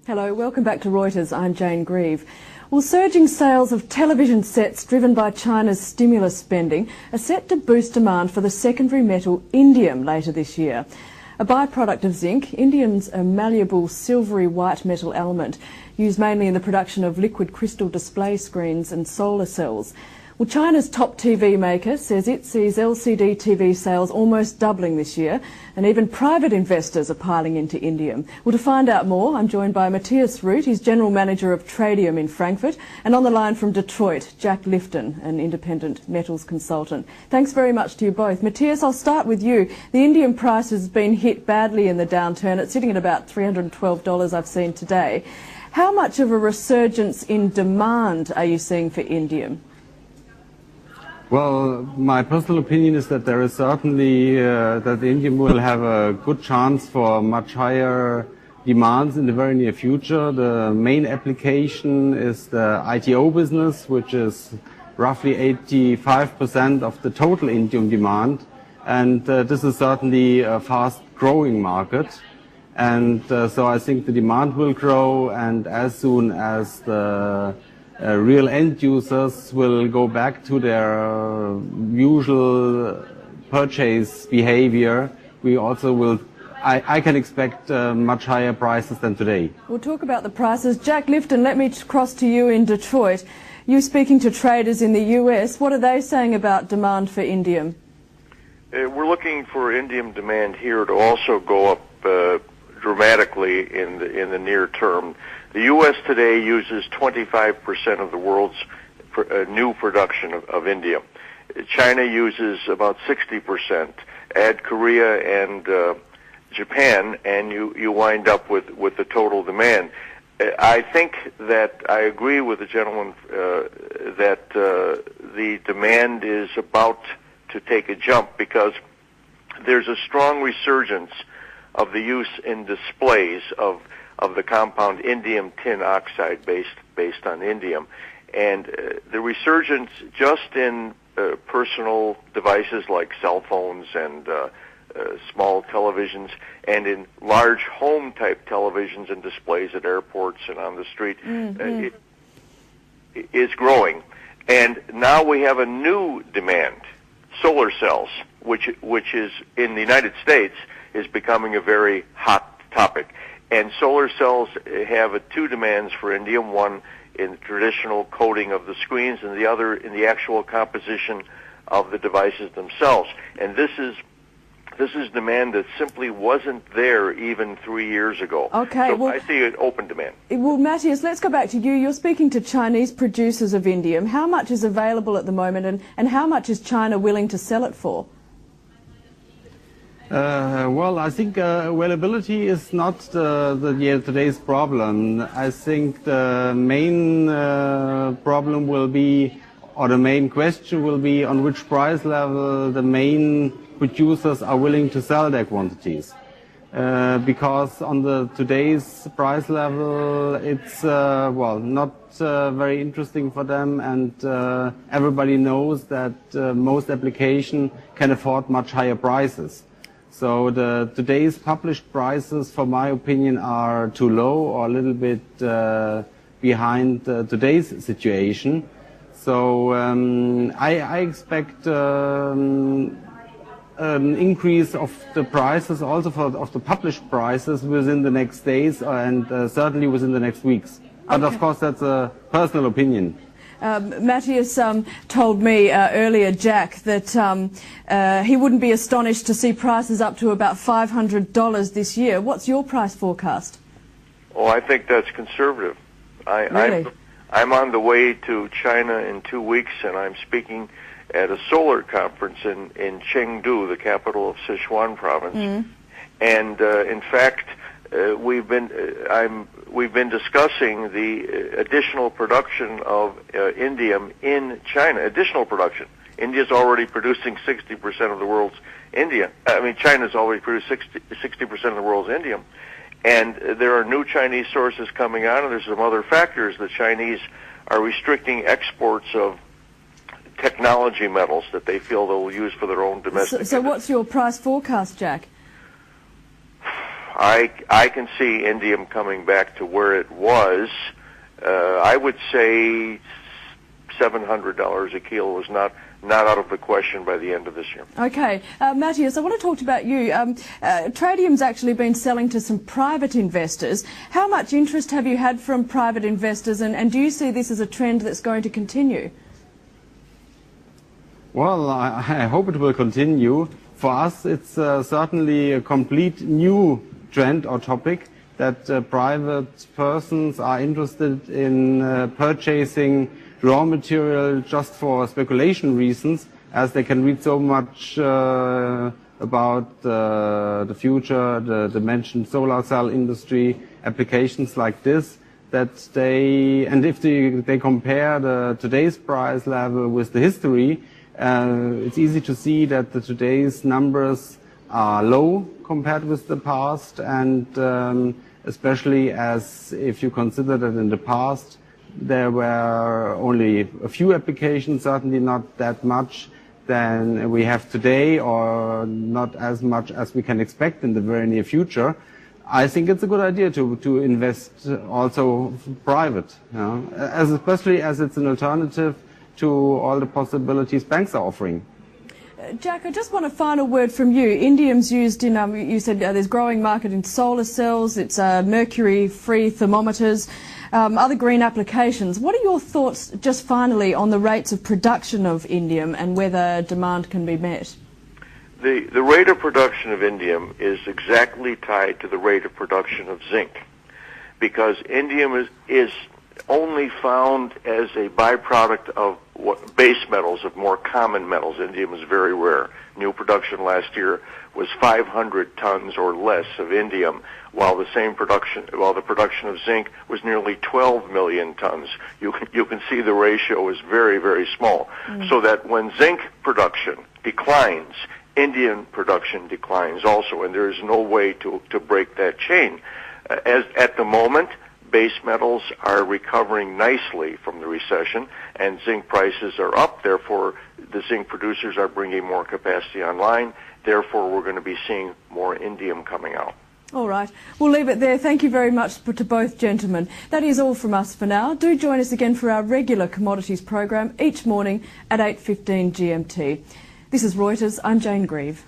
Hello, welcome back to Reuters. I'm Jane Grieve. Well, surging sales of television sets driven by China's stimulus spending are set to boost demand for the secondary metal indium later this year. A byproduct of zinc, indium's a malleable silvery white metal element used mainly in the production of liquid crystal display screens and solar cells. Well, China's top TV maker says it sees LCD TV sales almost doubling this year, and even private investors are piling into indium. Well, to find out more, I'm joined by Matthias Rueth, he's General Manager of TRADIUM in Frankfurt, and on the line from Detroit, Jack Lifton, an independent metals consultant. Thanks very much to you both. Matthias, I'll start with you. The indium price has been hit badly in the downturn. It's sitting at about $312 I've seen today. How much of a resurgence in demand are you seeing for indium? Well, my personal opinion is that there is certainly that the indium will have a good chance for much higher demands in the very near future. The main application is the ITO business, which is roughly 85% of the total indium demand, and this is certainly a fast-growing market. And so I think the demand will grow, and as soon as the real end users will go back to their usual purchase behavior, we also will, I can expect much higher prices than today. We'll talk about the prices. Jack Lifton, let me cross to you in Detroit. You're speaking to traders in the US. What are they saying about demand for indium? We're looking for indium demand here to also go up dramatically in the near term. The U.S. today uses 25% of the world's new production of indium. China uses about 60%. Add Korea and Japan, and you wind up with the total demand. I think that I agree with the gentleman that the demand is about to take a jump because there's a strong resurgence of the use in displays of the compound indium tin oxide based on indium, and the resurgence just in personal devices like cell phones and small televisions, and in large home type televisions and displays at airports and on the street, it is growing. And now we have a new demand, solar cells, which is in the United States is becoming a very hot topic. And solar cells have two demands for indium, one in the traditional coating of the screens and the other in the actual composition of the devices themselves. And this is demand that simply wasn't there even 3 years ago. Okay, so well, I see an open demand. Well, Matthias, let's go back to you. You're speaking to Chinese producers of indium. How much is available at the moment, and how much is China willing to sell it for? Well, I think availability is not today's problem. I think the main problem will be, or the main question will be, on which price level the main producers are willing to sell their quantities. Because on today's price level, it's not very interesting for them, and everybody knows that most application can afford much higher prices. So today's published prices, for my opinion, are too low or a little bit behind today's situation. So I expect an increase of the prices, also of the published prices, within the next days and certainly within the next weeks. But of course, that's a personal opinion. Matthias told me earlier, Jack, that he wouldn't be astonished to see prices up to about $500 this year. What's your price forecast? Oh, I think that's conservative. Really? I'm on the way to China in 2 weeks, and I'm speaking at a solar conference in Chengdu, the capital of Sichuan province. And in fact, we've been discussing the additional production of indium in China. Additional production. India's already producing 60% of the world's indium. China's already produced 60% of the world's indium. And there are new Chinese sources coming on, and there's some other factors. The Chinese are restricting exports of technology metals that they feel they'll use for their own domestic. So what's your price forecast, Jack? I can see indium coming back to where it was. I would say $700 a kilo is not out of the question by the end of this year. Okay. Matthias, I want to talk about you. Tradium's actually been selling to some private investors. How much interest have you had from private investors, and do you see this as a trend that's going to continue? Well, I hope it will continue. For us, it's certainly a complete new trend or topic that private persons are interested in purchasing raw material just for speculation reasons, as they can read so much about the future, the mentioned solar cell industry, applications like this, that and if they compare today's price level with the history, it's easy to see that today's numbers are low compared with the past, and especially as if you consider that in the past there were only a few applications, certainly not that much than we have today, or not as much as we can expect in the very near future. I think it's a good idea to invest also private, especially as it's an alternative to all the possibilities banks are offering. Jack, I just want a final word from you. Indium's used in, you said there's growing market in solar cells, it's mercury-free thermometers, other green applications. What are your thoughts, just finally, on the rates of production of indium and whether demand can be met? The rate of production of indium is exactly tied to the rate of production of zinc, because indium is only found as a byproduct of base metals, of more common metals. Indium is very rare. New production last year was 500 tons or less of indium, while the production of zinc was nearly 12 million tons. You can see the ratio is very, very small. So that when zinc production declines, indium production declines also, and there is no way to break that chain. As at the moment, base metals are recovering nicely from the recession, and zinc prices are up. Therefore, the zinc producers are bringing more capacity online. Therefore, we're going to be seeing more indium coming out. All right. We'll leave it there. Thank you very much to both gentlemen. That is all from us for now. Do join us again for our regular commodities program each morning at 8:15 GMT. This is Reuters. I'm Jane Grieve.